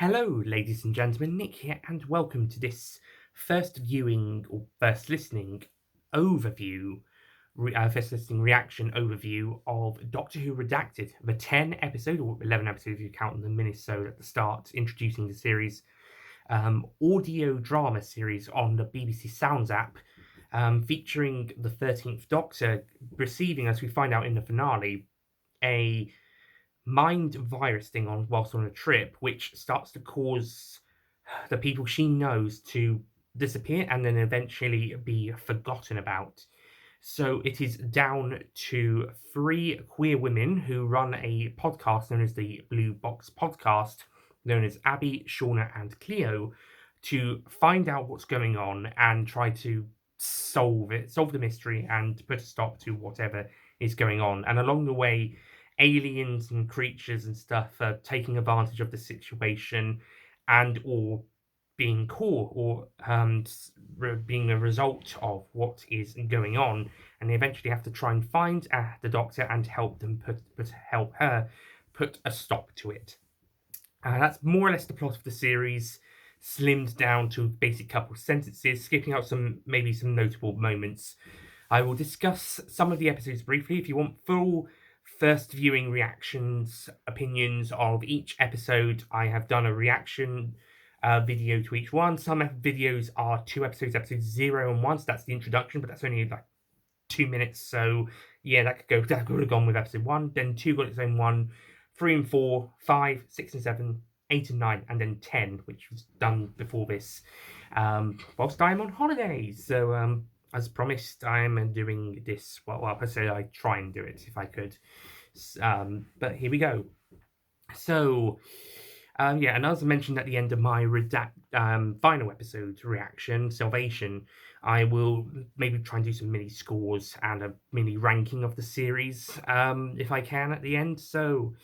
Hello, ladies and gentlemen, Nick here, and welcome to this first viewing or first listening overview, first listening reaction overview of Doctor Who Redacted, the 10 episode or 11 episodes if you count the minisode at the start, introducing the series, audio drama series on the BBC Sounds app, featuring the 13th Doctor receiving, as we find out in the finale, a mind virus thing on whilst on a trip, which starts to cause the people she knows to disappear and then eventually be forgotten about. So it is down to three queer women who run a podcast known as the Blue Box Podcast, known as Abby, Shauna, and Cleo, to find out what's going on and try to solve the mystery, and put a stop to whatever is going on. And along the way, aliens and creatures and stuff are taking advantage of the situation and or being caught or being a result of what is going on, and they eventually have to try and find the Doctor and help her put a stop to it. That's more or less the plot of the series, slimmed down to a basic couple of sentences, skipping out maybe some notable moments. I will discuss some of the episodes briefly. If you want full first viewing reactions, opinions of each episode, I have done a reaction video to each one. Some videos are two episodes, episodes 0 and 1, so that's the introduction, but that's only like 2 minutes. So yeah, that could have gone with episode 1. Then 2 got its own one, 3 and 4, 5, 6 and 7, 8 and 9, and then 10, which was done before this, whilst I'm on holidays. So as promised, I'm doing this. Well, I say I try and do it if I could. But here we go. So, yeah, and as I mentioned at the end of my final episode reaction, Salvation, I will maybe try and do some mini scores and a mini ranking of the series, if I can at the end. So,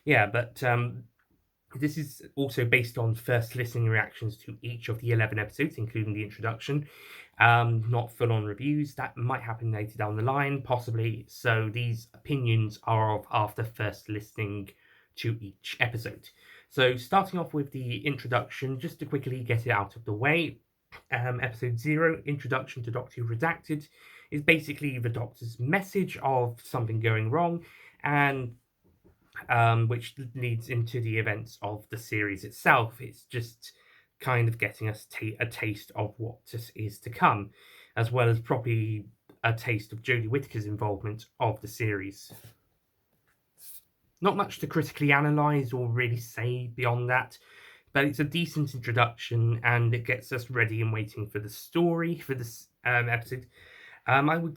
yeah, but this is also based on first listening reactions to each of the 11 episodes, including the introduction. Not full on reviews. That might happen later down the line, possibly. So these opinions are of after first listening to each episode. So starting off with the introduction, just to quickly get it out of the way. Episode 0, Introduction to Doctor Who Redacted, is basically the Doctor's message of something going wrong, and which leads into the events of the series itself. It's just kind of getting us a taste of what is to come, as well as probably a taste of Jodie Whittaker's involvement of the series. Not much to critically analyse or really say beyond that, but it's a decent introduction and it gets us ready and waiting for the story for this episode. I would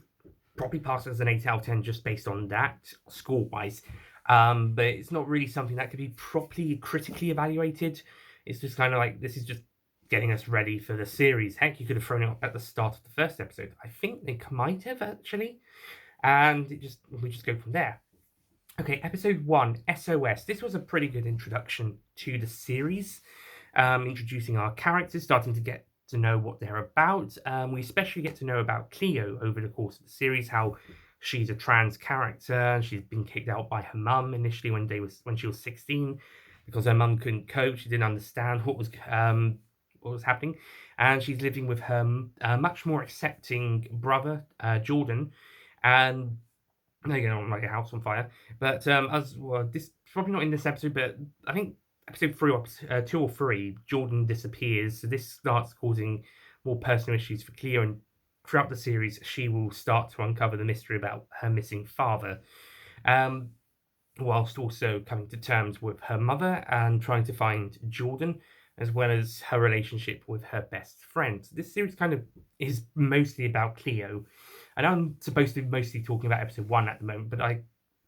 probably pass it as an 8 out of 10 just based on that, score-wise. But it's not really something that could be properly critically evaluated. It's just kind of like, this is just getting us ready for the series. Heck, you could have thrown it up at the start of the first episode. I think they might have, actually. And we just go from there. Okay, episode 1, SOS. This was a pretty good introduction to the series, introducing our characters, starting to get to know what they're about. We especially get to know about Cleo over the course of the series, how she's a trans character. She's been kicked out by her mum initially when she was 16, because her mum couldn't cope. She didn't understand what was happening, and she's living with her much more accepting brother, Jordan, and they get on like a house on fire. But as well, this probably not in this episode, but I think episode 3 or 2 or 3, Jordan disappears. So this starts causing more personal issues for Cleo, and throughout the series, she will start to uncover the mystery about her missing father, whilst also coming to terms with her mother and trying to find Jordan, as well as her relationship with her best friend. So this series kind of is mostly about Cleo. I know I'm supposed to be mostly talking about episode 1 at the moment, but I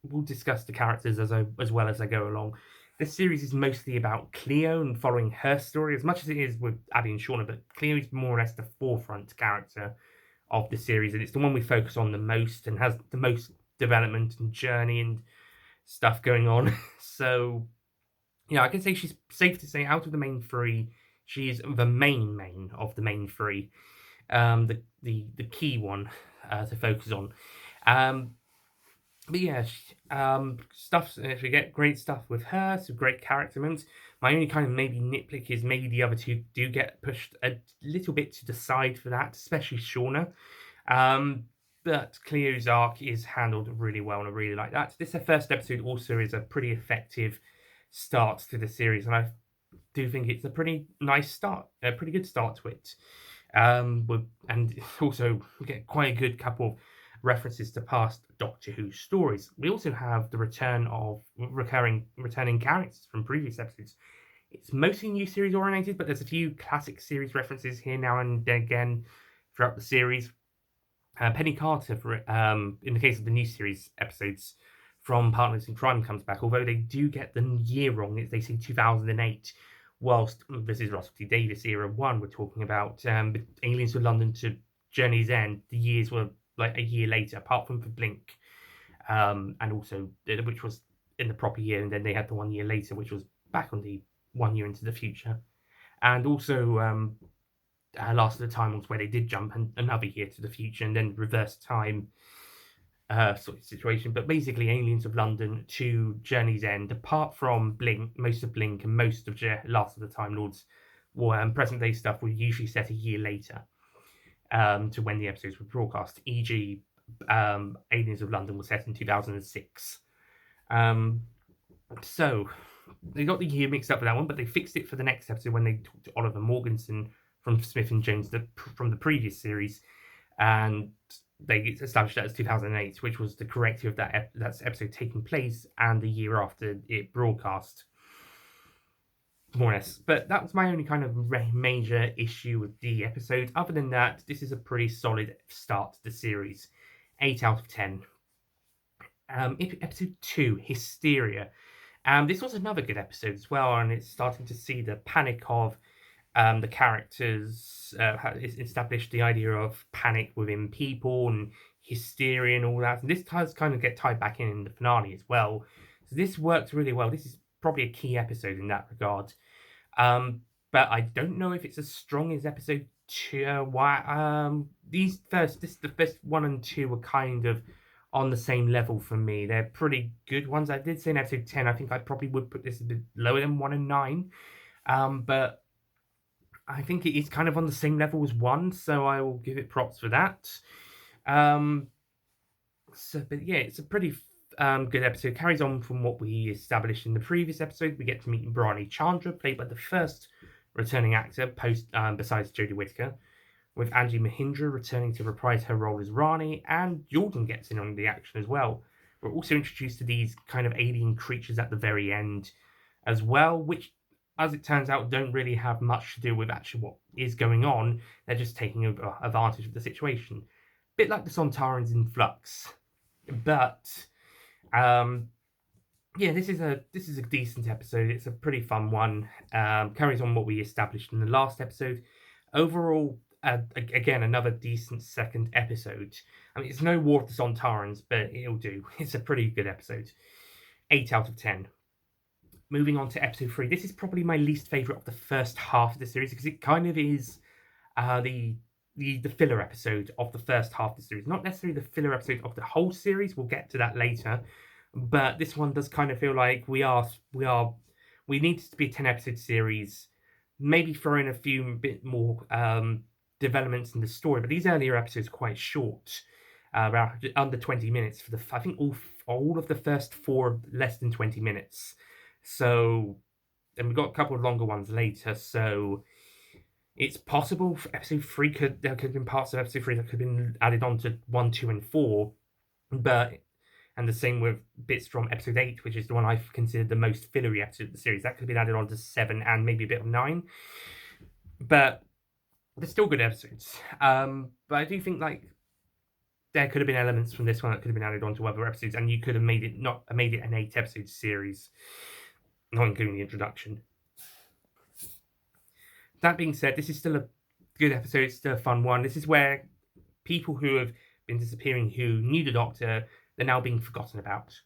will discuss the characters as well as I go along. This series is mostly about Cleo and following her story, as much as it is with Abby and Shauna, but Cleo is more or less the forefront character of the series, and it's the one we focus on the most and has the most development and journey and stuff going on. So, yeah, I can say she's safe to say out of the main three, she is the main of the main three, the key one to focus on. But yeah, stuff. If we get great stuff with her, some great character moments. My only kind of maybe nitpick is maybe the other two do get pushed a little bit to the side for that, especially Shauna. Um, but Cleo's arc is handled really well, and I really like that. This her first episode also is a pretty effective start to the series, and I do think it's a pretty nice start, a pretty good start to it. And also we get quite a good couple of references to past Doctor Who stories. We also have the return of returning characters from previous episodes. It's mostly new series oriented, but there's a few classic series references here now and again throughout the series. Penny Carter, in the case of the new series episodes from Partners in Crime, comes back. Although they do get the year wrong, they say 2008, whilst this is Russell T Davies era one. We're talking about Aliens to London to Journey's End. The years were like a year later, apart from for Blink, and also which was in the proper year, and then they had the 1 year later, which was back on the 1 year into the future, and also Last of the Time was where they did jump another year to the future and then reverse time sort of situation. But basically, Aliens of London to Journey's End, apart from Blink, most of Blink and most of Last of the Time Lords, present day stuff were usually set a year later to when the episodes were broadcast. E.g., Aliens of London was set in 2006. So they got the year mixed up with that one, but they fixed it for the next episode when they talked to Oliver Morganson from Smith and Jones from the previous series, and they established that as 2008, which was the correct year of that episode taking place and the year after it broadcast, more or less. But that was my only kind of major issue with the episode. Other than that, this is a pretty solid start to the series. 8 out of 10. Episode 2, Hysteria. This was another good episode as well, and it's starting to see the panic of the characters. It's established the idea of panic within people and hysteria and all that. And this does kind of get tied back in the finale as well. So this works really well. This is probably a key episode in that regard. But I don't know if it's as strong as episode two. The first one and two were kind of on the same level for me. They're pretty good ones. I did say in episode 10, I think I probably would put this a bit lower than 1 and 9. But I think it is kind of on the same level as 1, so I will give it props for that. But yeah, it's a pretty good episode. Carries on from what we established in the previous episode. We get to meet Bryony Chandra, played by the first returning actor besides Jodie Whittaker, with Angie Mahindra returning to reprise her role as Rani, and Jordan gets in on the action as well. We're also introduced to these kind of alien creatures at the very end as well, which, as it turns out, don't really have much to do with actually what is going on. They're just taking advantage of the situation. Bit like the Sontarans in Flux. But yeah, this is a decent episode. It's a pretty fun one. Carries on what we established in the last episode. Overall, again, another decent second episode. I mean, it's no War of the Sontarans, but it'll do. It's a pretty good episode. 8 out of 10. Moving on to episode 3. This is probably my least favourite of the first half of the series because it kind of is the filler episode of the first half of the series. Not necessarily the filler episode of the whole series. We'll get to that later. But this one does kind of feel like we need to be a 10 episode series. Maybe throw in a few bit more developments in the story. But these earlier episodes are quite short. About under 20 minutes for I think all of the first 4 less than 20 minutes. So, and we've got a couple of longer ones later. So, it's possible episode 3 there could have been parts of episode 3 that could have been added on to 1, 2, and 4. And the same with bits from episode 8, which is the one I've considered the most fillery episode of the series. That could have been added on to 7 and maybe a bit of 9. But they're still good episodes. But I do think there could have been elements from this one that could have been added on to other episodes, and you could have made it an 8 episode series, not including the introduction. That being said, this is still a good episode. It's still a fun one. This is where people who have been disappearing, who knew the Doctor, they're now being forgotten about.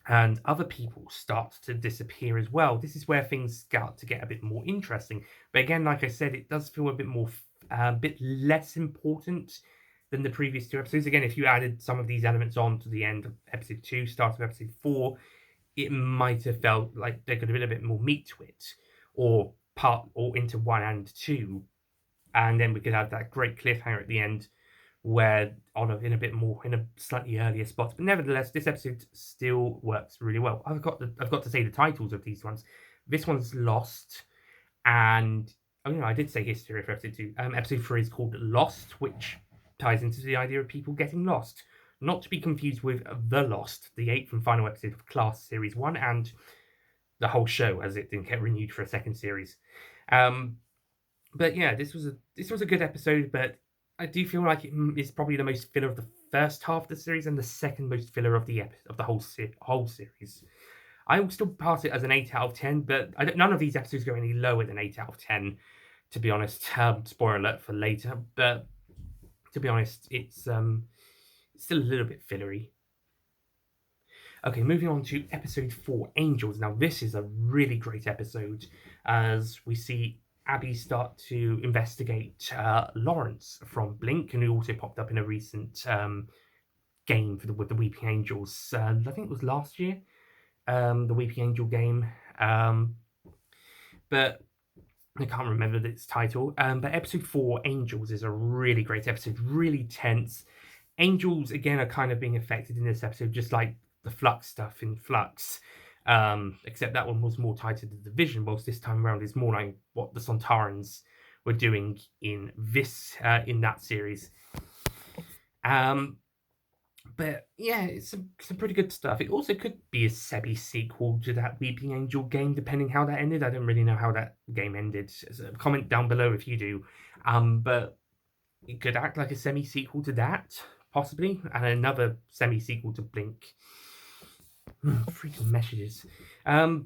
And other people start to disappear as well. This is where things start to get a bit more interesting. But again, like I said, it does feel a bit less important than the previous two episodes. Again, if you added some of these elements on to the end of episode 2, start of episode 4, it might have felt like there could have been a bit more meat to it, or part or into 1 and 2, and then we could have that great cliffhanger at the end where in a slightly earlier spot. But nevertheless, this episode still works really well. I've got to say the titles of these ones. This one's Lost, and I did say Hysteria for episode 2. Episode 3 is called Lost, which ties into the idea of people getting lost. Not to be confused with The Lost, the 8th and final episode of Class Series 1, and the whole show, as it didn't get renewed for a second series. But yeah, this was a good episode, but I do feel like it is probably the most filler of the first half of the series and the second most filler of the whole series. I will still pass it as an 8 out of 10, but none of these episodes go any lower than 8 out of 10, to be honest. Spoiler alert for later, but to be honest, it's still a little bit fillery. Okay, moving on to episode 4, Angels. Now, this is a really great episode as we see Abby start to investigate Lawrence from Blink, and who also popped up in a recent game with the Weeping Angels. I think it was last year, the Weeping Angel game. But I can't remember its title. But episode 4, Angels, is a really great episode, really tense. Angels, again, are kind of being affected in this episode, just like the Flux stuff in Flux. Except that one was more tied to the Division, whilst this time around is more like what the Sontarans were doing in that series. But yeah, it's some pretty good stuff. It also could be a semi-sequel to that Weeping Angel game, depending how that ended. I don't really know how that game ended. So comment down below if you do. But it could act like a semi-sequel to that, possibly, and another semi-sequel to Blink. Freaking messages. But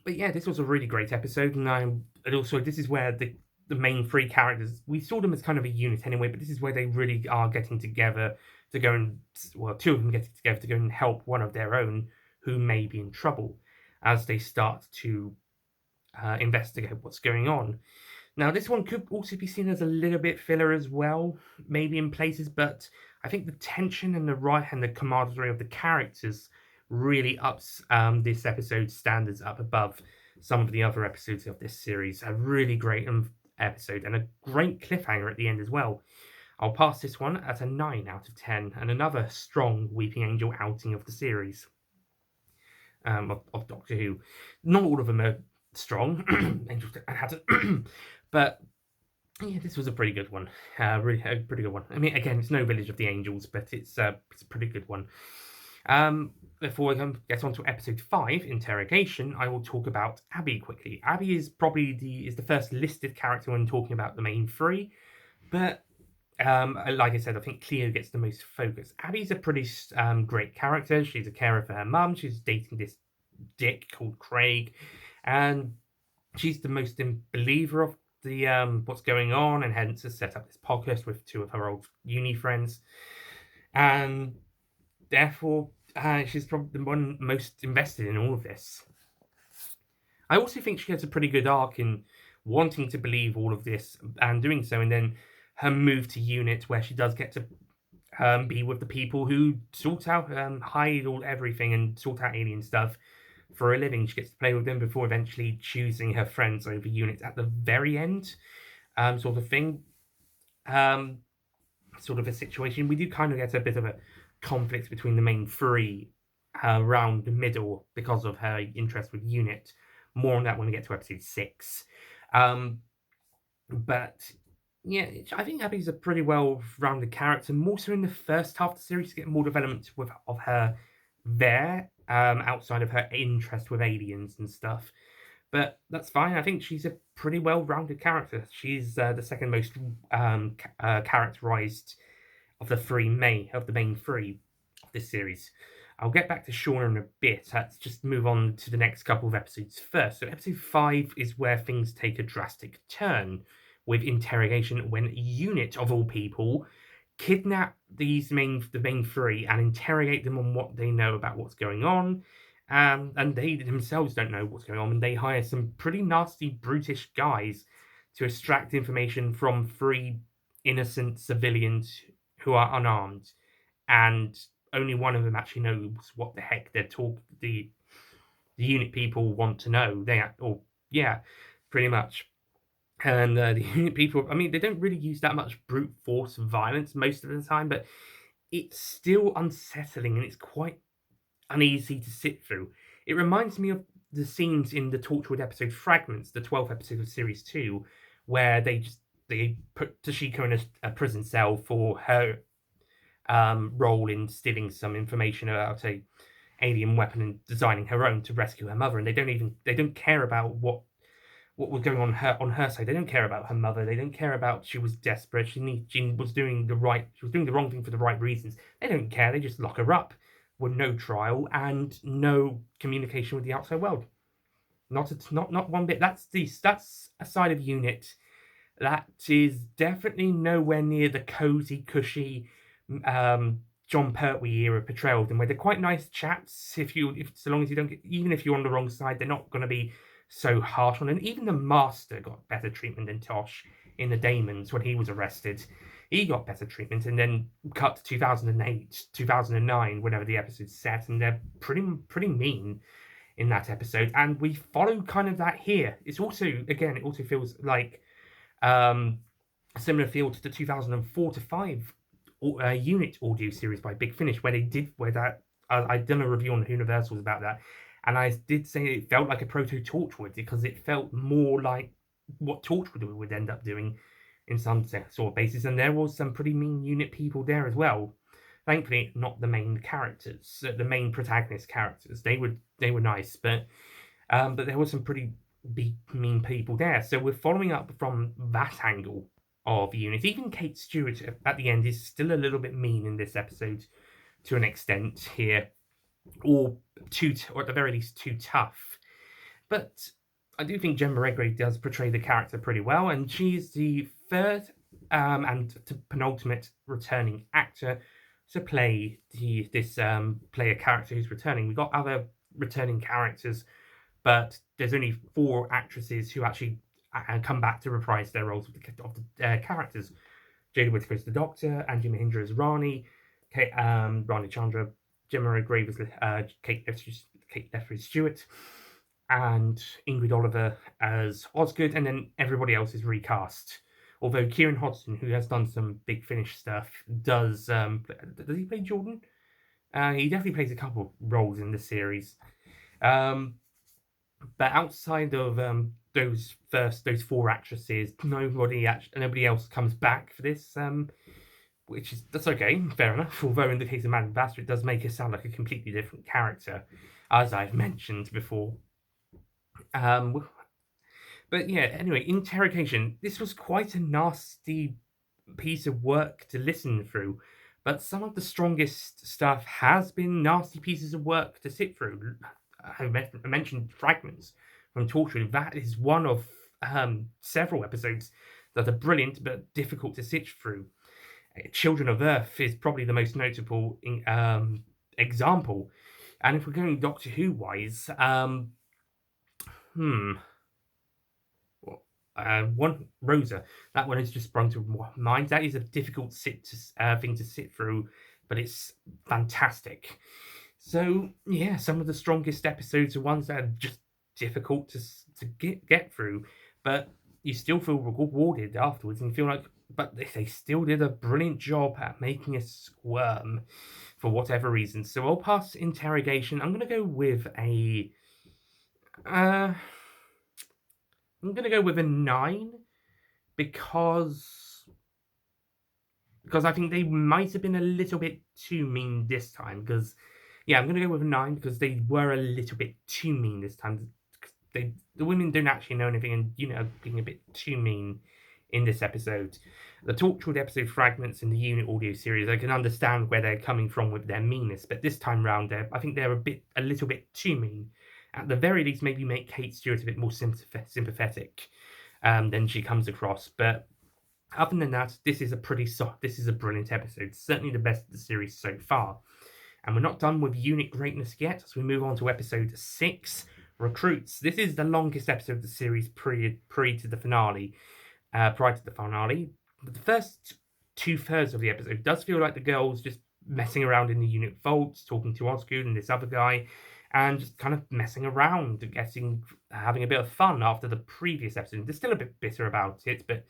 yeah, this was a really great episode, and also this is where the main 3 characters, we saw them as kind of a unit anyway, but this is where they really are getting together to go and, 2 of them getting together to go and help one of their own who may be in trouble as they start to investigate what's going on. Now, this one could also be seen as a little bit filler as well, maybe in places, but I think the tension and the camaraderie of the characters really ups this episode's standards up above some of the other episodes of this series. A really great episode and a great cliffhanger at the end as well. I'll pass this one at a 9 out of 10, and another strong Weeping Angel outing of the series, of Doctor Who. Not all of them are strong, Angels had but yeah, this was a pretty good one. Really a pretty good one. I mean, again, it's no Village of the Angels, but it's a pretty good one. Before we get on to episode 5, Interrogation, I will talk about Abby quickly. Abby is probably the first listed character when talking about the main 3, but like I said, I think Cleo gets the most focus. Abby's a pretty great character. She's a carer for her mum. She's dating this dick called Craig, and she's the most believer of the what's going on, and hence has set up this podcast with 2 of her old uni friends, and therefore she's probably the one most invested in all of this. I also think she has a pretty good arc in wanting to believe all of this and doing so, and then her move to Unit, where she does get to be with the people who sort out, hide everything and sort out alien stuff for a living. She gets to play with them before eventually choosing her friends over Unit at the very end, sort of thing. Sort of a situation. We do kind of get a bit of a conflict between the main 3 around the middle because of her interest with Unit. More on that when we get to episode 6. But yeah, I think Abby's a pretty well-rounded character, more so in the first half of the series to get more development of her there, outside of her interest with aliens and stuff. But that's fine. I think she's a pretty well-rounded character. She's the second most characterized of the main 3 of this series. I'll get back to Shauna in a bit. Let's just move on to the next couple of episodes first. So episode 5 is where things take a drastic turn with Interrogation, when Unit, of all people, kidnap the main 3 and interrogate them on what they know about what's going on. And they themselves don't know what's going on, and they hire some pretty nasty, brutish guys to extract information from 3 innocent civilians who are unarmed, and only one of them actually knows what the heck they're talking. The unit people want to know. Yeah, pretty much. And the unit people, I mean, they don't really use that much brute force violence most of the time, but it's still unsettling and it's quite uneasy to sit through. It reminds me of the scenes in the Torchwood episode Fragments, the 12th episode of series 2, where they put Tashiko in a prison cell for her role in stealing some information about a alien weapon and designing her own to rescue her mother, and they don't care about what was going on her side. They don't care about her mother. They don't care about she was desperate. She was doing the wrong thing for the right reasons. They don't care. They just lock her up with no trial and no communication with the outside world. Not one bit. That's a side of unit that is definitely nowhere near the cozy, cushy John Pertwee era portrayal of them, where they're quite nice chaps. If so long as you don't get, even if you're on the wrong side, they're not going to be so harsh on. And even the Master got better treatment than Tosh in the Daemons when he was arrested. He got better treatment, and then cut to 2008, 2009, whenever the episode's set, and they're pretty mean in that episode. And we follow kind of that here. It also feels like a similar feel to the 2004 to 5 unit audio series by Big Finish, I'd done a review on Universals about that, and I did say it felt like a proto Torchwood because it felt more like what Torchwood would end up doing in some sort of basis, and there was some pretty mean unit people there as well. Thankfully, not the main characters, the main protagonist characters. They were nice, but there were some pretty mean people there. So we're following up from that angle of unit. Even Kate Stewart at the end is still a little bit mean in this episode to an extent here, or at the very least too tough. But I do think Gemma Redgrave does portray the character pretty well, and she's the third and penultimate returning actor to play play a character who's returning. We've got other returning characters, but there's only 4 actresses who actually come back to reprise their roles of the characters. Jada Whittaker as the Doctor, Angie Mahindra as Rani, Rani Chandra, Gemma Redgrave as Kate Etheridge Stewart, and Ingrid Oliver as Osgood, and then everybody else is recast. Although Kieran Hodgson, who has done some Big Finish stuff, does he play Jordan? He definitely plays a couple roles in the series. But outside of those 4 actresses, nobody else comes back for this. That's okay, fair enough. Although in the case of Man Bastard, it does make it sound like a completely different character, as I've mentioned before. But yeah, anyway, Interrogation. This was quite a nasty piece of work to listen through, but some of the strongest stuff has been nasty pieces of work to sit through. I mentioned Fragments from Torchwood. That is one of several episodes that are brilliant but difficult to sit through. Children of Earth is probably the most notable example. And if we're going Doctor Who wise, one Rosa. That one has just sprung to mind. That is a difficult thing to sit through, but it's fantastic. So yeah, some of the strongest episodes are ones that are just difficult to get through, but you still feel rewarded afterwards and feel like, but they still did a brilliant job at making us squirm for whatever reason. So I'll pass Interrogation. I'm gonna go with a. I'm going to go with a 9 because I think they might have been a little bit too mean this time. Because, yeah, I'm going to go with a 9 because they were a little bit too mean this time. The women don't actually know anything and, being a bit too mean in this episode. The Torchwood episode Fragments in the Unit audio series, I can understand where they're coming from with their meanness. But this time round, I think they're a little bit too mean. At the very least, maybe make Kate Stewart a bit more sympathetic than she comes across. But other than that, this is a brilliant episode. Certainly the best of the series so far. And we're not done with unit greatness yet, so we move on to episode 6, Recruits. This is the longest episode of the series prior to the finale. But the first 2/3 of the episode, it does feel like the girls just messing around in the unit vaults, talking to Osgood and this other guy, and just kind of messing around, having a bit of fun after the previous episode. They're still a bit bitter about it, but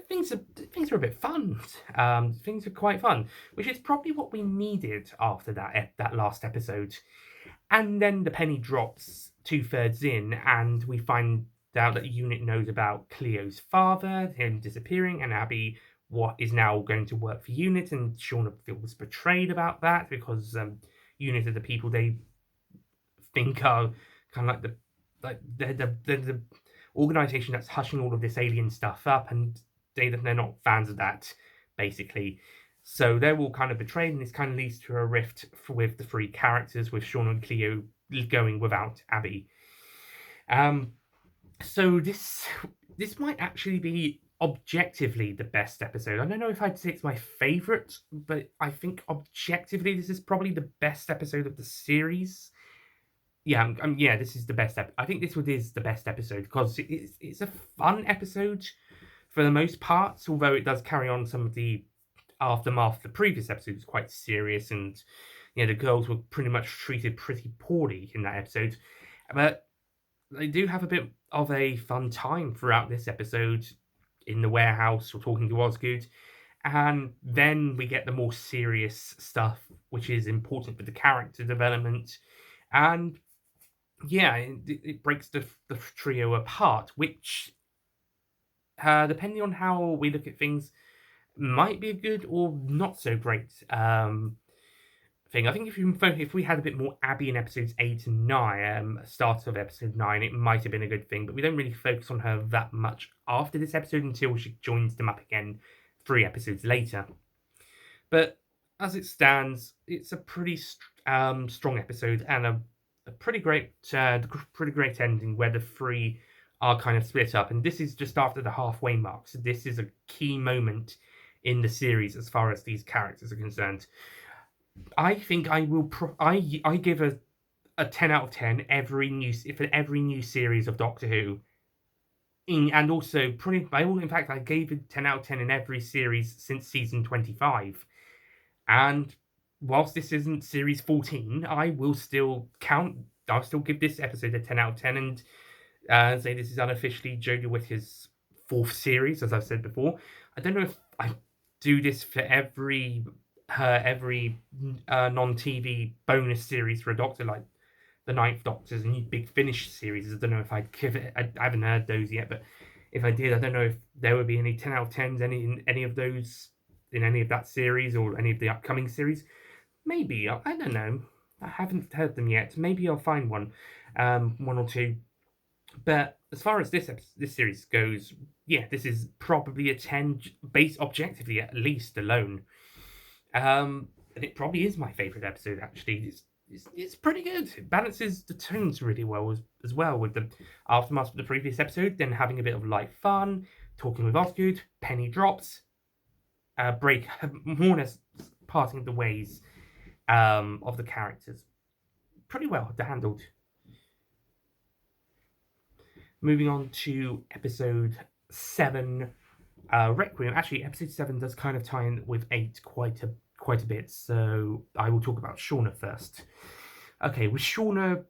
things are a bit fun. Things are quite fun, which is probably what we needed after that last episode. And then the penny drops 2/3 in, and we find out that the unit knows about Cleo's father, him disappearing, and Abby what is now going to work for Unit, and Shauna feels betrayed about that because Unit are the people they think are kind of they're the organization that's hushing all of this alien stuff up, and they're not fans of that, basically. So they're all kind of betrayed, and this kind of leads to a rift with the three characters, with Shauna and Cleo going without Abby. So this might actually be objectively the best episode. I don't know if I'd say it's my favorite, but I think objectively this is probably the best episode of the series. Yeah, yeah, this is the best I think this one is the best episode because it's a fun episode for the most part, although it does carry on some of the aftermath of the previous episode. Is quite serious, and the girls were pretty much treated pretty poorly in that episode. But they do have a bit of a fun time throughout this episode in the warehouse or talking to Osgood. And then we get the more serious stuff, which is important for the character development. And yeah, it breaks the trio apart, which, depending on how we look at things, might be a good or not so great thing. I think if we had a bit more Abby in episodes 8 and 9, start of episode 9, it might have been a good thing, but we don't really focus on her that much after this episode until she joins them up again 3 episodes later. But as it stands, it's a pretty strong episode and a pretty great ending where the three are kind of split up, and this is just after the halfway mark, so this is a key moment in the series as far as these characters are concerned. I think I will. I give a 10 out of 10 for every new series of Doctor Who. And also, in fact, I gave it 10 out of 10 in every series since season 25. And whilst this isn't series 14, I will still I'll still give this episode a 10 out of 10 and say this is unofficially Jodie Whittaker's 4th series, as I've said before. I don't know if I do this for every non-TV bonus series for a Doctor, like the Ninth Doctor's and Big Finish series. I don't know if I'd give it. I haven't heard those yet, but if I did, I don't know if there would be any 10 out of 10s in any of those, in any of that series or any of the upcoming series. Maybe, I don't know. I haven't heard them yet. Maybe I'll find one or two. But as far as this series goes, yeah, this is probably a 10 based objectively at least alone. And it probably is my favourite episode, actually. It's pretty good. It balances the tones really well as well, with the aftermath of the previous episode, then having a bit of light fun, talking with Osgood, penny drops, break, more or less parting the ways of the characters. Pretty well handled. Moving on to episode 7, Requiem. Actually, episode 7 does kind of tie in with 8 quite a bit, so I will talk about Shauna first. Okay, with Shauna,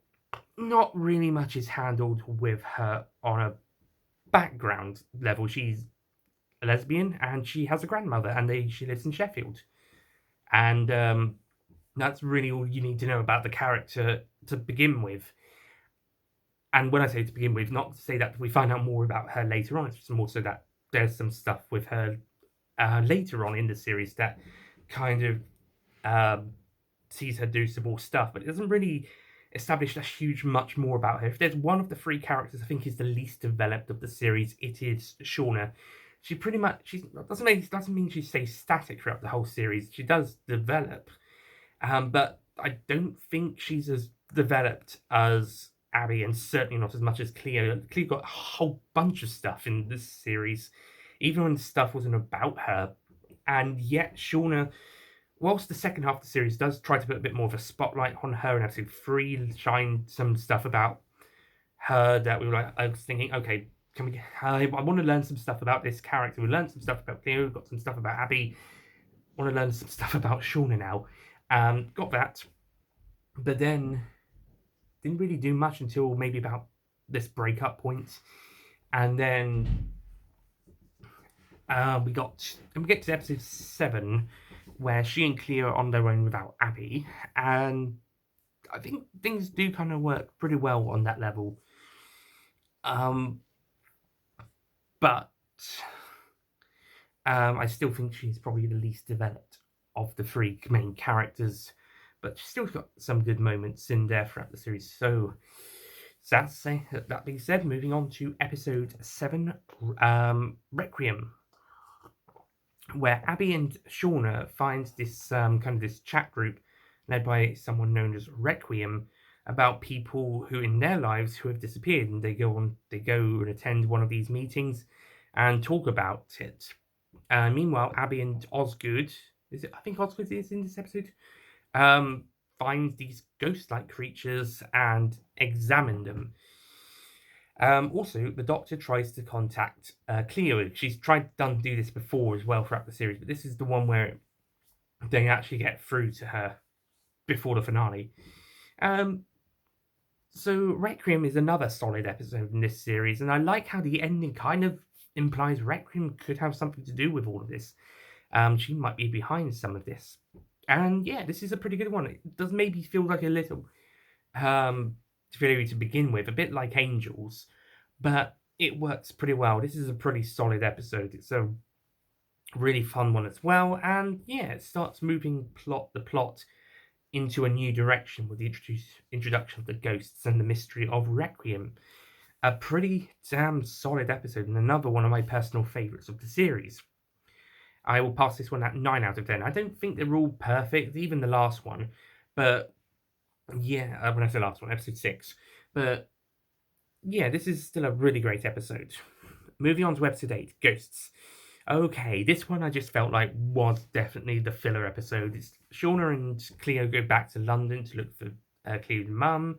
not really much is handled with her on a background level. She's a lesbian and she has a grandmother, and she lives in Sheffield. And that's really all you need to know about the character to begin with. And when I say to begin with, not to say that we find out more about her later on, it's just more so that there's some stuff with her later on in the series that kind of sees her do some more stuff, but it doesn't really establish much more about her. If there's one of the 3 characters I think is the least developed of the series, it is Shauna. She doesn't mean she stays static throughout the whole series. She does develop, but I don't think she's as developed as Abby, and certainly not as much as Cleo. Cleo got a whole bunch of stuff in this series, even when stuff wasn't about her. And yet Shauna, whilst the second half of the series does try to put a bit more of a spotlight on her in episode 3, shine some stuff about her that I was thinking, okay, I want to learn some stuff about this character. We learned some stuff about Cleo. Got some stuff about Abby. Want to learn some stuff about Shauna now. Got that, but then didn't really do much until maybe about this breakup point, and then we get to episode 7, where she and Cleo are on their own without Abby, and I think things do kind of work pretty well on that level. But I still think she's probably the least developed of the 3 main characters, but she's still got some good moments in there throughout the series. So sad to say. That being said, moving on to episode 7, Requiem, where Abby and Shauna find this kind of this chat group led by someone known as Requiem about people who in their lives who have disappeared, and they go and attend one of these meetings and talk about it. Meanwhile, Abby and Osgood, I think Osgood is in this episode, find these ghost-like creatures and examine them. Also, the Doctor tries to contact Cleo. She's done to do this before as well throughout the series, but this is the one where they actually get through to her before the finale. So Requiem is another solid episode in this series, and I like how the ending kind of implies Requiem could have something to do with all of this. She might be behind some of this. And yeah, this is a pretty good one. It does maybe feel like a little theory to begin with, a bit like Angels, but it works pretty well. This is a pretty solid episode. It's a really fun one as well, and yeah, it starts moving the plot into a new direction with the introduction of the ghosts and the mystery of Requiem. A pretty damn solid episode, and another one of my personal favourites of the series. I will pass this one at 9 out of 10. I don't think they're all perfect, even the last one, but yeah, when I say last one, episode 6. But yeah, this is still a really great episode. Moving on to episode 8, Ghosts. Okay, this one I just felt like was definitely the filler episode. It's Shauna and Cleo go back to London to look for Cleo's mum,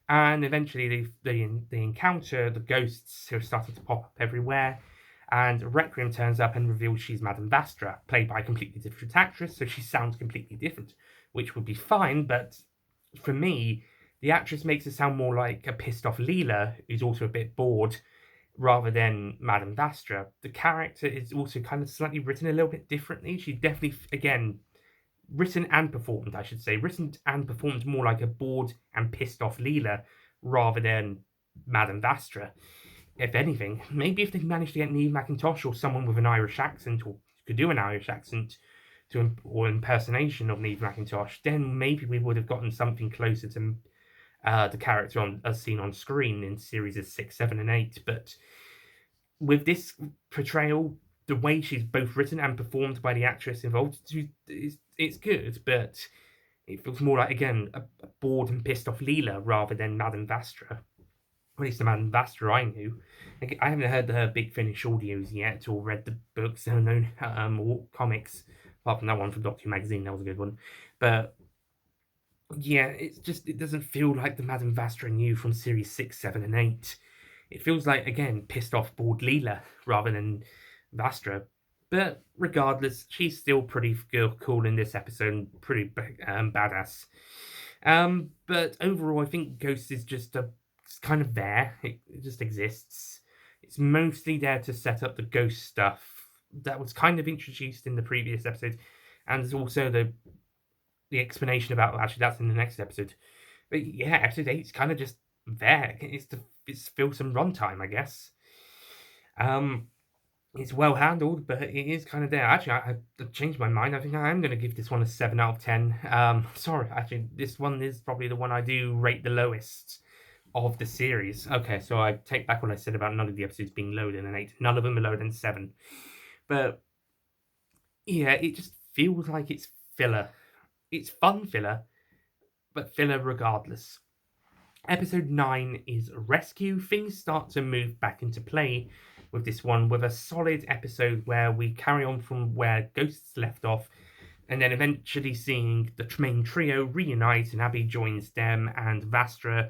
and eventually they encounter the ghosts who are starting to pop up everywhere. And Requiem turns up and reveals she's Madame Vastra, played by a completely different actress, so she sounds completely different, which would be fine, but for me, the actress makes it sound more like a pissed off Leela, who's also a bit bored, rather than Madame Vastra. The character is also kind of slightly written a little bit differently. She's definitely, again, written and performed more like a bored and pissed off Leela, rather than Madame Vastra. If anything, maybe if they managed to get Neve McIntosh or someone with an Irish accent, or could do an Irish accent, or impersonation of Neve McIntosh, then maybe we would have gotten something closer to the character as seen on screen in series 6, 7, and 8. But with this portrayal, the way she's both written and performed by the actress involved, it's good, but it feels more like, again, a bored and pissed off Leela rather than Madame Vastra. At least the Madame Vastra I knew. I haven't heard her Big Finish audios yet, or read the books, or comics, apart from that one from Doctor Who magazine. That was a good one. But yeah, it doesn't feel like the Madame Vastra I knew from series 6, 7, and 8. It feels like, again, pissed off bored Leela rather than Vastra. But regardless, she's still pretty cool in this episode and pretty badass. But overall, I think Ghost is just it's kind of there. It just exists. It's mostly there to set up the ghost stuff that was kind of introduced in the previous episode, and there's also the explanation about, actually that's in the next episode. But yeah, episode 8 is kind of just there. It's to fill some runtime, I guess. It's well handled, but it is kind of there. Actually, I changed my mind. I think I am going to give this one a 7 out of 10. Sorry, actually, this one is probably the one I do rate the lowest of the series. Okay, so I take back what I said about none of the episodes being lower than an 8. None of them are lower than 7. But yeah, it just feels like it's filler. It's fun filler, but filler regardless. Episode 9 is Rescue. Things start to move back into play with this one, with a solid episode where we carry on from where Ghosts left off, and then eventually seeing the main trio reunite, and Abby joins them and Vastra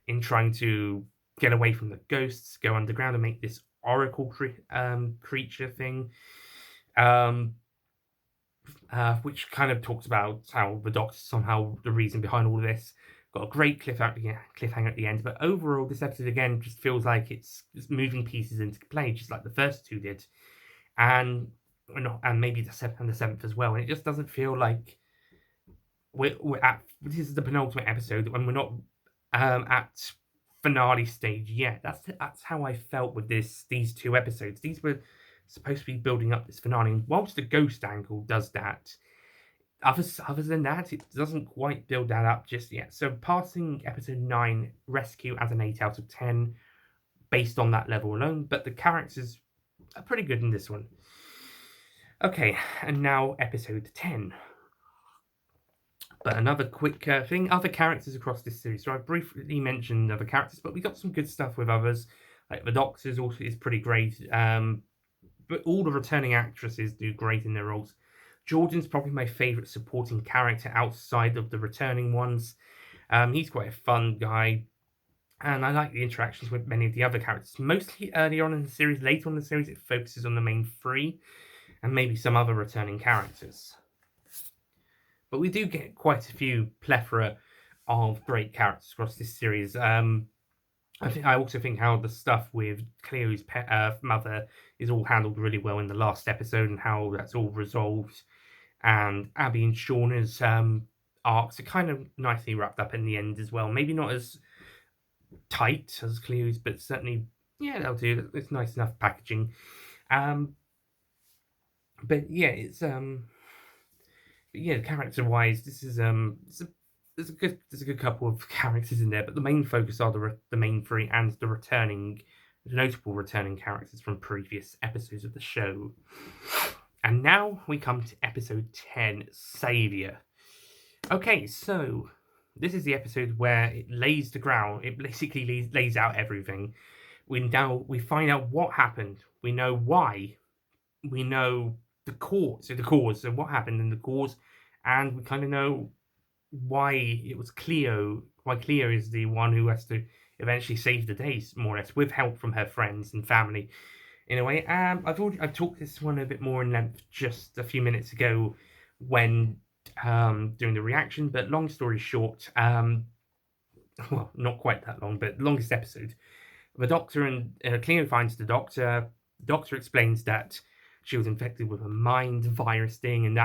in trying to get away from the ghosts, go underground and make this oracle creature thing. Um, which kind of talks about how the Doctor's somehow the reason behind all of this. Got a great cliffhanger at the end, but overall, this episode again just feels like it's moving pieces into play, just like the first two did, and and maybe the seventh as well. And it just doesn't feel like we're at this is the penultimate episode, and we're not at finale stage yet. That's how I felt with these two episodes. These were supposed to be building up this finale, and whilst the ghost angle does that, other than that, it doesn't quite build that up just yet. So passing episode 9, Rescue, as an 8 out of 10 based on that level alone, but the characters are pretty good in this one. Okay, and now episode 10. But another quick thing, other characters across this series. So I briefly mentioned other characters, but we got some good stuff with others. Like the Doctor's also is pretty great. But all the returning actresses do great in their roles. Jordan's probably my favourite supporting character outside of the returning ones. He's quite a fun guy, and I like the interactions with many of the other characters. Mostly earlier on in the series, later on in the series, it focuses on the main three, and maybe some other returning characters. But we do get quite a few plethora of great characters across this series. I also think how the stuff with Cleo's mother is all handled really well in the last episode, and how that's all resolved. And Abby and Shauna's arcs are kind of nicely wrapped up in the end as well. Maybe not as tight as Cleo's, but certainly, yeah, they'll do. It's nice enough packaging. But yeah, character wise, this is there's a good couple of characters in there, but the main focus are the main three and the notable returning characters from previous episodes of the show. And now we come to episode 10, Savior. Okay, so this is the episode where it lays the ground. It basically lays out everything. We find out what happened. We know why. We know the cause. So what happened and the cause, and we kind of know why it was Cleo. Why Cleo is the one who has to eventually save the day, more or less, with help from her friends and family. In a way, I've talked this one a bit more in length just a few minutes ago when doing the reaction. But long story short, well, not quite that long, but longest episode. The Doctor and Cleo finds the Doctor. The Doctor explains that she was infected with a mind virus thing, and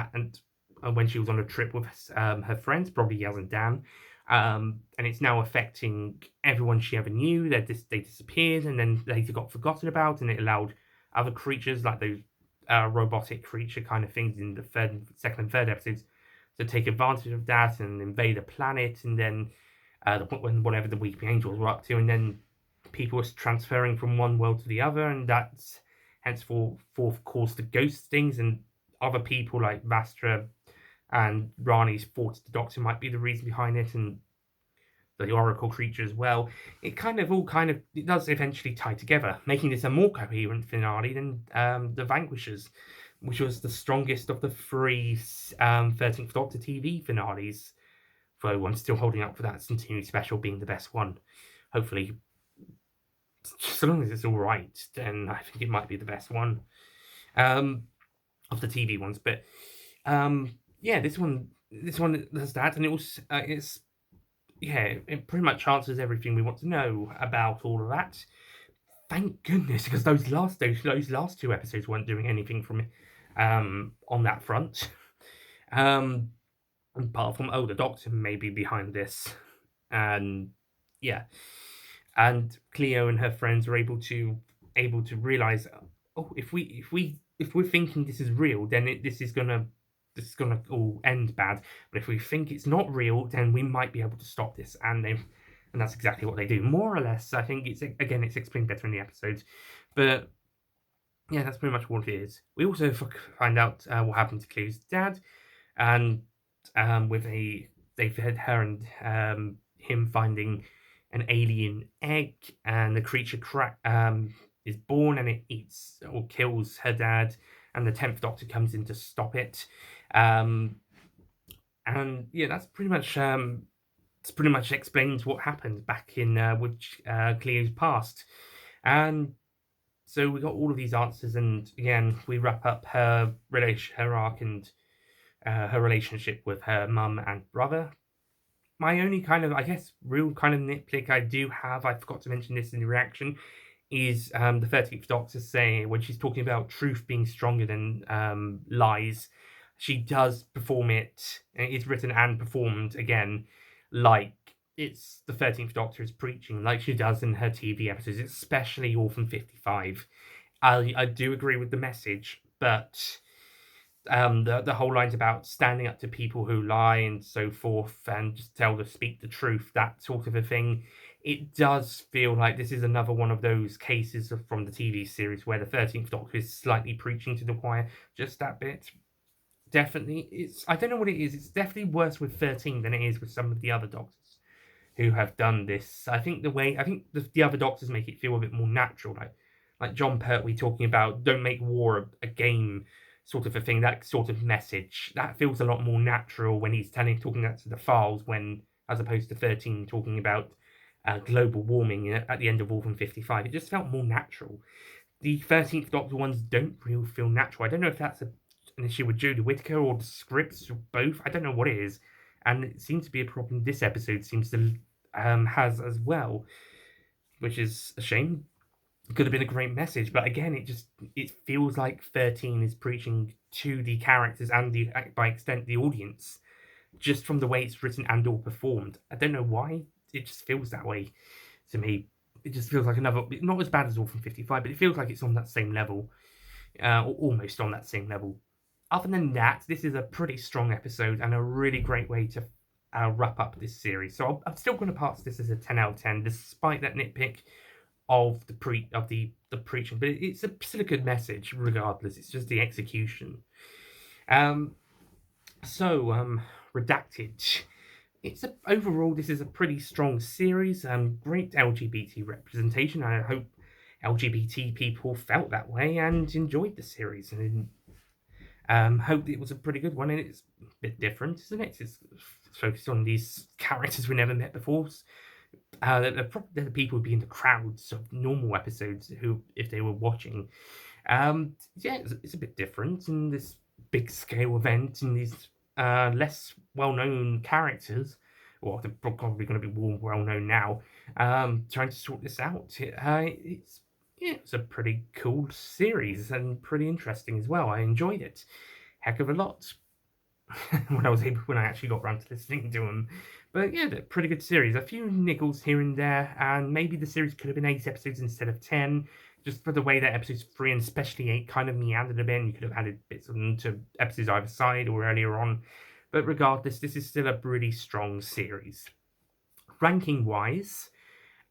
when she was on a trip with her friends, probably Yaz and Dan. And it's now affecting everyone she ever knew. They disappeared and then later got forgotten about, and it allowed other creatures like those robotic creature kind of things in the second and third episodes to take advantage of that and invade a planet, and then the point when whatever the Weeping Angels were up to, and then people were transferring from one world to the other, and that's henceforth caused the ghost things, and other people like Vastra and Rani's thought the Doctor might be the reason behind it, and the Oracle creature as well. It does eventually tie together, making this a more coherent finale than the Vanquishers, which was the strongest of the three 13th Doctor TV finales. Though I'm still holding out for that Centenary special being the best one. Hopefully, so long as it's all right, then I think it might be the best one of the TV ones. But this one does that, and it pretty much answers everything we want to know about all of that. Thank goodness, because those last two episodes weren't doing anything from on that front. Apart from the Doctor may be behind this, and yeah, and Cleo and her friends are able to realize, if we're thinking this is real, then this is gonna all end bad. But if we think it's not real, then we might be able to stop this, and that's exactly what they do, more or less. I think it's explained better in the episodes, but yeah, that's pretty much what it is. We also find out what happened to Cleo's dad, and they've had her and him finding an alien egg, and the creature is born, and it eats or kills her dad, and the 10th Doctor comes in to stop it. And yeah, that's pretty much it's pretty much explains what happened back in which Cleo's past. And so we got all of these answers, and again, we wrap up her arc, and her relationship with her mum and brother. My only kind of, I guess, real kind of nitpick I do have, I forgot to mention this in the reaction, is the 13th Doctor saying, when she's talking about truth being stronger than lies, she does perform it, and it's written and performed again, like it's the 13th Doctor is preaching, like she does in her TV episodes, especially Orphan 55. I do agree with the message, but the whole line's about standing up to people who lie and so forth, and just speak the truth, that sort of a thing. It does feel like this is another one of those cases from the TV series where the 13th Doctor is slightly preaching to the choir, just that bit. Definitely, I don't know what it is. It's definitely worse with 13 than it is with some of the other Doctors who have done this. I think the other Doctors make it feel a bit more natural, like John Pertwee talking about don't make war a game sort of a thing, that sort of message. That feels a lot more natural when he's talking that to the files, when as opposed to 13 talking about global warming at the end of Orphan 55. It just felt more natural. The 13th Doctor ones don't really feel natural. I don't know if that's an issue with Jodie Whittaker or the scripts or both. I don't know what it is. And it seems to be a problem this episode seems to has as well, which is a shame. It could have been a great message, but again, it feels like 13 is preaching to the characters and by extent the audience, just from the way it's written and or performed. I don't know why. It just feels that way to me. It just feels like another, not as bad as Orphan 55, but it feels like it's on that same level, or almost on that same level. Other than that, this is a pretty strong episode and a really great way to wrap up this series. So I'm still going to pass this as a 10 out of 10, despite that nitpick of the preaching. But it's still a good message, regardless. It's just the execution. Redacted. Overall, this is a pretty strong series and great LGBT representation. I hope LGBT people felt that way and enjoyed the series, and hope it was a pretty good one. And it's a bit different, isn't it? It's focused on these characters we never met before. They're the people who'd be in the crowds of normal episodes who, if they were watching, yeah, it's a bit different in this big scale event and these less well-known characters. Well, they're probably going to be more well-known now. Trying to sort this out. It's a pretty cool series and pretty interesting as well. I enjoyed it, heck of a lot. when I actually got around to listening to them. But yeah, they're pretty good series. A few niggles here and there, and maybe the series could have been 8 episodes instead of 10, just for the way that episodes 3 and especially 8 kind of meandered a bit. You could have added bits of them to episodes either side or earlier on. But regardless, this is still a pretty strong series. Ranking wise,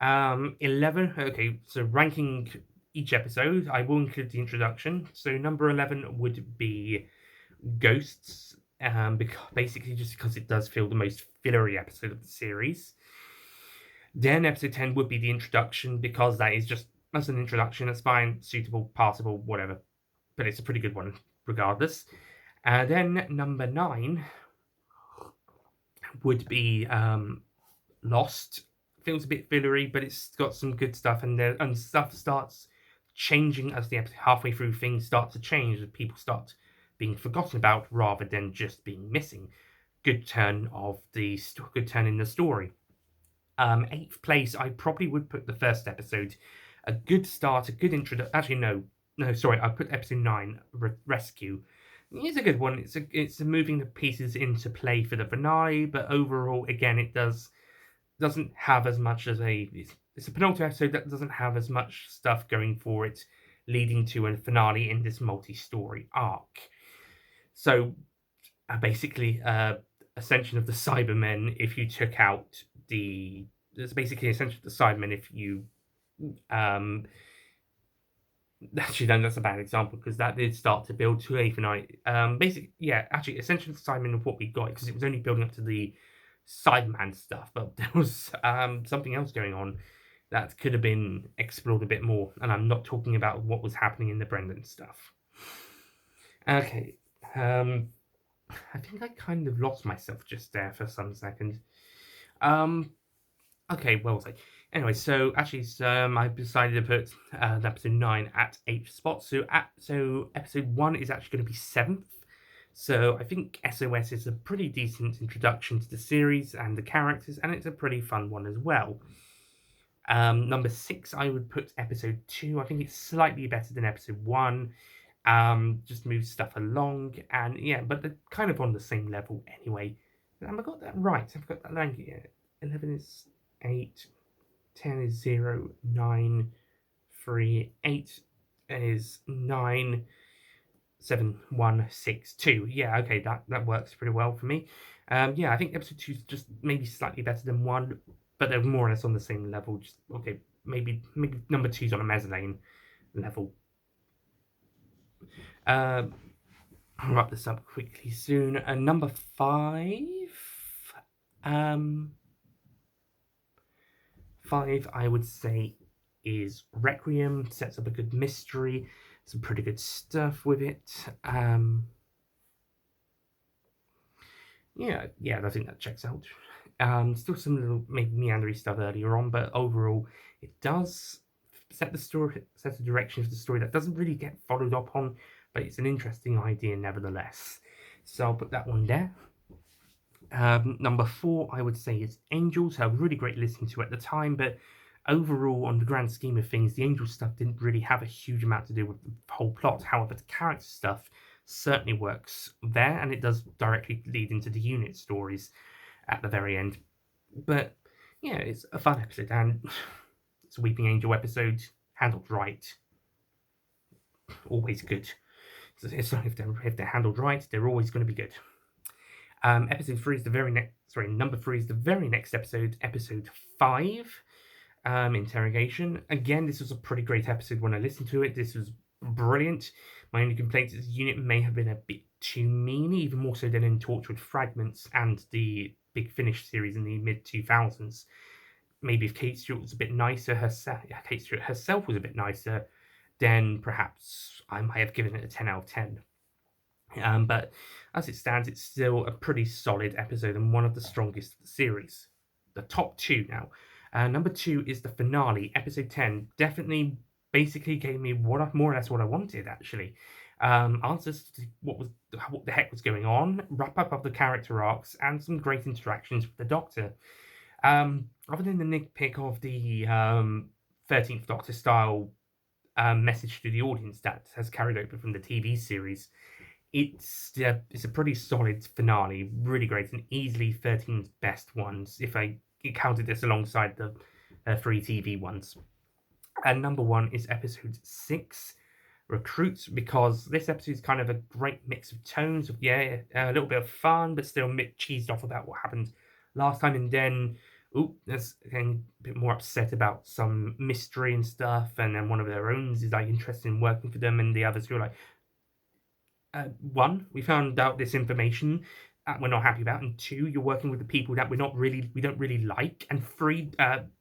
11. Okay, so ranking each episode, I will include the introduction. So number 11 would be Ghosts, basically just because it does feel the most fillery episode of the series. Then episode 10 would be the introduction, because that's an introduction. It's fine, suitable, passable, whatever. But it's a pretty good one, regardless. Then number 9 would be Lost. Feels a bit fillery, but it's got some good stuff, and stuff starts changing as the episode halfway through. Things start to change, and people start being forgotten about rather than just being missing. Good turn in the story. 8th place, I probably would put the first episode. A good start, a good intro. Actually, no, sorry, I put episode 9, Rescue. It's a good one. It's moving the pieces into play for the finale, but overall, again, it doesn't have as much as it's a penultimate episode that doesn't have as much stuff going for it, leading to a finale in this multi-story arc. So basically, Ascension of the Cybermen. If you took out there's basically Ascension of the Cybermen. If you actually, no, that's a bad example because that did start to build to a finale. Actually, Ascension of the Cybermen of what we got, because it was only building up to the Cyberman stuff, but there was something else going on that could have been explored a bit more, and I'm not talking about what was happening in the Brendan stuff. Okay, I think I kind of lost myself just there for some seconds. Okay, well, was I? Anyway, so actually, I decided to put episode 9 at 8th spot. So episode 1 is actually going to be 7th. So I think SOS is a pretty decent introduction to the series and the characters, and it's a pretty fun one as well. Number 6, I would put episode 2. I think it's slightly better than episode 1. Just moves stuff along, and yeah, but they're kind of on the same level anyway. Have I got that right? I've got that language. Yeah. 11 is 8, 10 is 0, 9, 3, 8 is 9, 7, 1, 6, 2. Yeah, okay, that works pretty well for me. Yeah, I think episode 2 is just maybe slightly better than 1, but they're more or less on the same level. Just okay, maybe number 2's on a mezzanine level. I'll wrap this up quickly soon. Number 5. Um, 5, I would say, is Requiem. Sets up a good mystery, some pretty good stuff with it. Yeah, I think that checks out. Still some little maybe meandering stuff earlier on, but overall, it does set the direction of the story that doesn't really get followed up on, but it's an interesting idea nevertheless. So I'll put that one there. Number 4, I would say, is Angels. Really great listening to at the time, but overall, on the grand scheme of things, the Angel stuff didn't really have a huge amount to do with the whole plot. However, the character stuff certainly works there, and it does directly lead into the unit stories at the very end. But yeah, it's a fun episode, and it's a Weeping Angel episode, handled right. Always good. So if they're handled right, they're always going to be good. Episode 3 is the very next. Sorry, number 3 is the very next episode. Episode 5, Interrogation. Again, this was a pretty great episode when I listened to it. This was brilliant. My only complaint is the unit may have been a bit too mean, even more so than in Tortured Fragments and the Big Finish series in the mid 2000s. Maybe if Kate Stewart was a bit nicer herself, Kate Stewart herself was a bit nicer, then perhaps I might have given it a 10 out of 10. But as it stands, it's still a pretty solid episode and one of the strongest of the series. The top 2 now. Number 2 is the finale, episode 10. Definitely, basically gave me more or less what I wanted, actually. Answers to what the heck was going on, wrap up of the character arcs, and some great interactions with the Doctor. Other than the nitpick of the 13th Doctor style message to the audience that has carried over from the TV series, it's a pretty solid finale, really great, and easily 13's best ones if I counted this alongside the 3 TV ones. And number 1 is episode 6, Recruits, because this episode is kind of a great mix of tones of a little bit of fun, but still a bit cheesed off about what happened last time, and then there's getting a bit more upset about some mystery and stuff, and then one of their own is like interested in working for them, and the others who are like, 1, we found out this information we're not happy about, and 2, you're working with the people that we don't really like, and 3,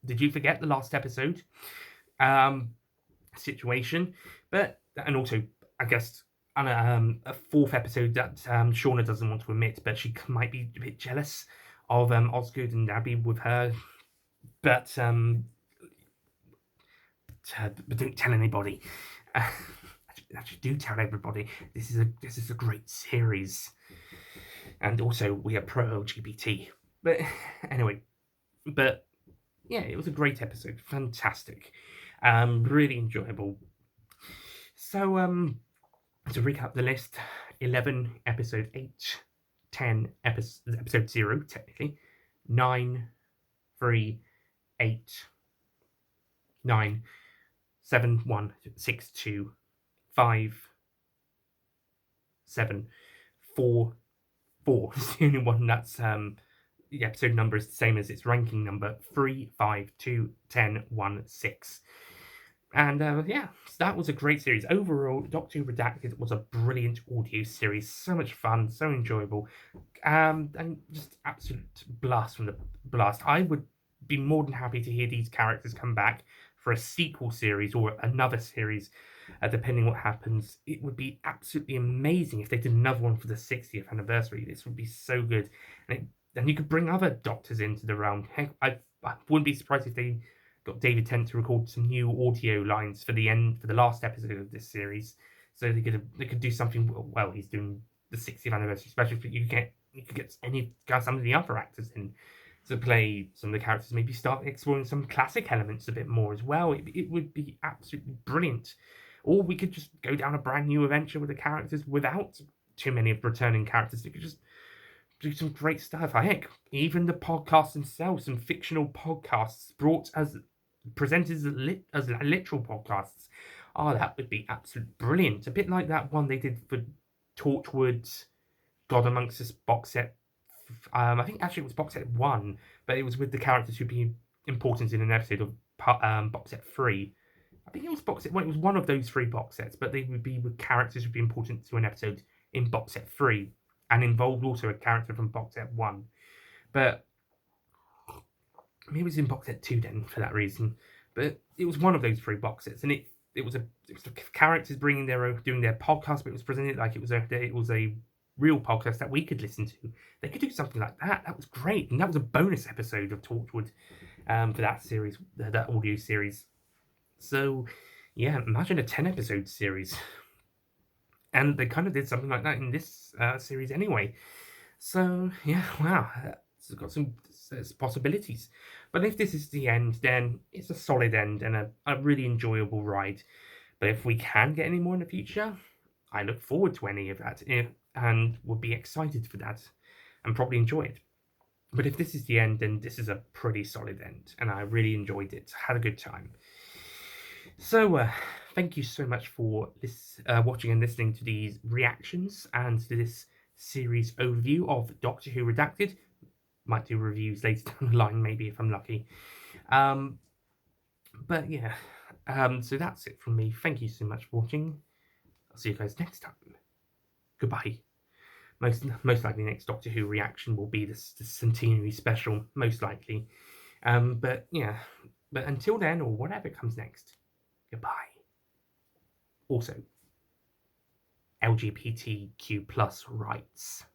did you forget the last episode situation? But and also, I guess on a 4th episode that Shauna doesn't want to admit, but she might be a bit jealous of Osgood and Abby with her, but don't tell anybody. Actually, do tell everybody. This is a great series, and also we are pro LGBT. But anyway, yeah, it was a great episode, fantastic, really enjoyable. So to recap the list: 11 episode 8, 10 episode 0 technically, 9, 3, 8, 9, 7, 1, 6, 2, 5, 7, 4. It's the only one that's the episode number is the same as its ranking number: 3, 5, 2, 10, 1, 6. And yeah, so that was a great series. Overall, Doctor Who Redacted was a brilliant audio series. So much fun, so enjoyable, and just absolute blast from the blast. I would be more than happy to hear these characters come back for a sequel series or another series, depending what happens. It would be absolutely amazing if they did another one for the 60th anniversary. This would be so good. And and you could bring other doctors into the realm. Heck, I wouldn't be surprised if they got David Tennant to record some new audio lines for the last episode of this series, so they could do something. Well, he's doing the 60th anniversary special, but you could get some of the other actors in to play some of the characters. Maybe start exploring some classic elements a bit more as well. It would be absolutely brilliant. Or we could just go down a brand new adventure with the characters without too many of the returning characters. You could just do some great stuff. Heck, even the podcasts themselves, some fictional podcasts presented as literal podcasts. Oh, that would be absolutely brilliant. A bit like that one they did for Torchwood's God Amongst Us box set. I think actually it was box set 1, but it was with the characters who'd be important in an episode of box set 3. I think it was box set. Well, it was one of those 3 box sets, but they would be with characters who'd be important to an episode in box set 3, and involved also a character from box set 1. But maybe it was in box set 2 then for that reason. But it was one of those 3 box sets, and it was the characters doing their podcast, but it was presented like it was a real podcast that we could listen to. They could do something like that. That was great, and that was a bonus episode of Torchwood for that series, that audio series. So, yeah, imagine a 10-episode series. And they kind of did something like that in this series anyway. So, yeah, wow. It's got some possibilities. But if this is the end, then it's a solid end and a really enjoyable ride. But if we can get any more in the future, I look forward to any of that and would be excited for that and probably enjoy it. But if this is the end, then this is a pretty solid end. And I really enjoyed it. Had a good time. So, thank you so much for watching and listening to these reactions and to this series overview of Doctor Who Redacted. Might do reviews later down the line, maybe, if I'm lucky. But yeah, so that's it from me. Thank you so much for watching. I'll see you guys next time. Goodbye. Most likely next Doctor Who reaction will be the centenary special, most likely. But yeah, but until then, or whatever comes next, goodbye. Also, LGBTQ+ rights.